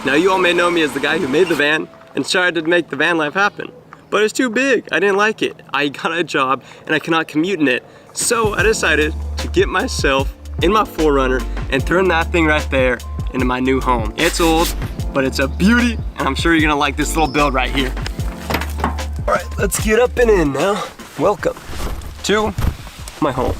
Now you all may know me as the guy who made the van and tried to make the van life happen. But it's too big, I didn't like it. I got a job and I cannot commute in it. So I decided to get myself in my 4Runner and turn that thing right there into my new home. It's old, but it's a beauty, and I'm sure you're gonna like this little build right here. All right, let's get up and in now. Welcome to my home.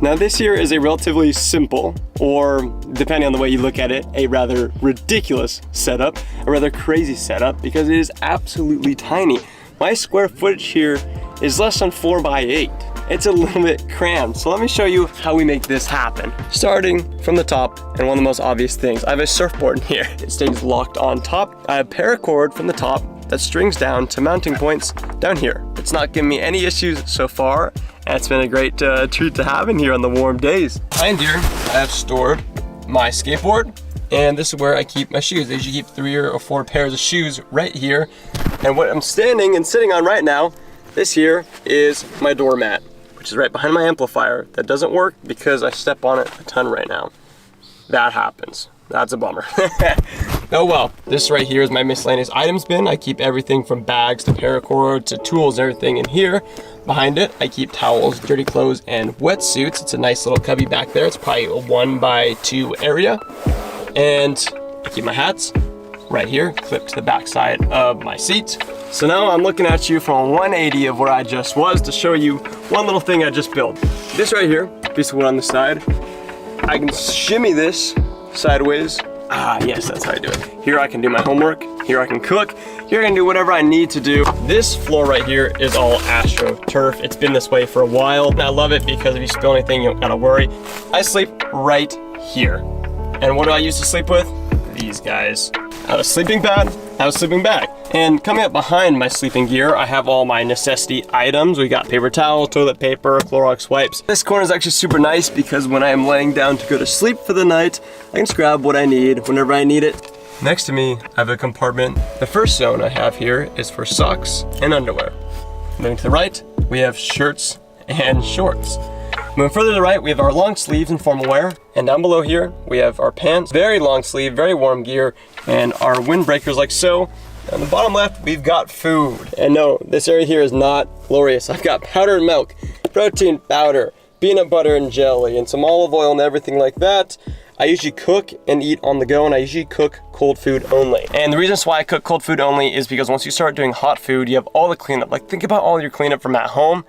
Now this here is a relatively simple, or depending on the way you look at it, a rather ridiculous setup, a rather crazy setup, because it is absolutely tiny. My square footage here is less than 4 by 8. It's a little bit crammed, so let me show you how we make this happen. Starting from the top, and one of the most obvious things, I have a surfboard in here. It stays locked on top. I have paracord from the top that strings down to mounting points down here. It's not giving me any issues so far, and it's been a great treat to have in here on the warm days. Behind here, I have stored my skateboard, and this is where I keep my shoes. I usually keep 3 or 4 pairs of shoes right here. And what I'm standing and sitting on right now, this here is my doormat, which is right behind my amplifier. That doesn't work because I step on it a ton right now. That happens. That's a bummer. Oh well, this right here is my miscellaneous items bin. I keep everything from bags to paracord to tools and everything in here. Behind it, I keep towels, dirty clothes, and wetsuits. It's a nice little cubby back there. It's probably a 1 by 2 area. And I keep my hats right here, clipped to the back side of my seat. So now I'm looking at you from a 180 of where I just was to show you one little thing I just built. This right here, piece of wood on the side, I can shimmy this sideways. Ah, yes, that's how I do it. Here I can do my homework, here I can cook, here I can do whatever I need to do. This floor right here is all AstroTurf. It's been this way for a while, and I love it because if you spill anything, you don't gotta worry. I sleep right here. And what do I use to sleep with? These guys. I have a sleeping pad, I have a sleeping bag. And coming up behind my sleeping gear, I have all my necessity items. We got paper towels, toilet paper, Clorox wipes. This corner is actually super nice because when I am laying down to go to sleep for the night, I can just grab what I need whenever I need it. Next to me, I have a compartment. The first zone I have here is for socks and underwear. Moving to the right, we have shirts and shorts. Moving further to the right, we have our long sleeves and formal wear. And down below here, we have our pants, very long sleeve, very warm gear, and our windbreakers like so. On the bottom left, we've got food. And no, this area here is not glorious. I've got powdered milk, protein powder, peanut butter and jelly, and some olive oil and everything like that. I usually cook and eat on the go, and I usually cook cold food only. And the reason why I cook cold food only is because once you start doing hot food, you have all the cleanup. Like, think about all your cleanup from at home.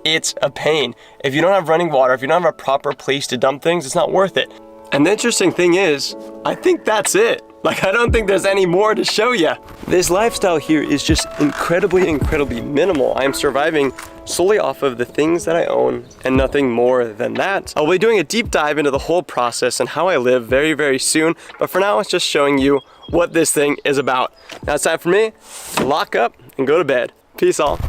It's a pain. If you don't have running water, if you don't have a proper place to dump things, it's not worth it. And the interesting thing is, I think that's it. Like, I don't think there's any more to show you. This lifestyle here is just incredibly, incredibly minimal. I am surviving solely off of the things that I own and nothing more than that. I'll be doing a deep dive into the whole process and how I live very, very soon. But for now, it's just showing you what this thing is about. Now it's time for me to lock up and go to bed. Peace all.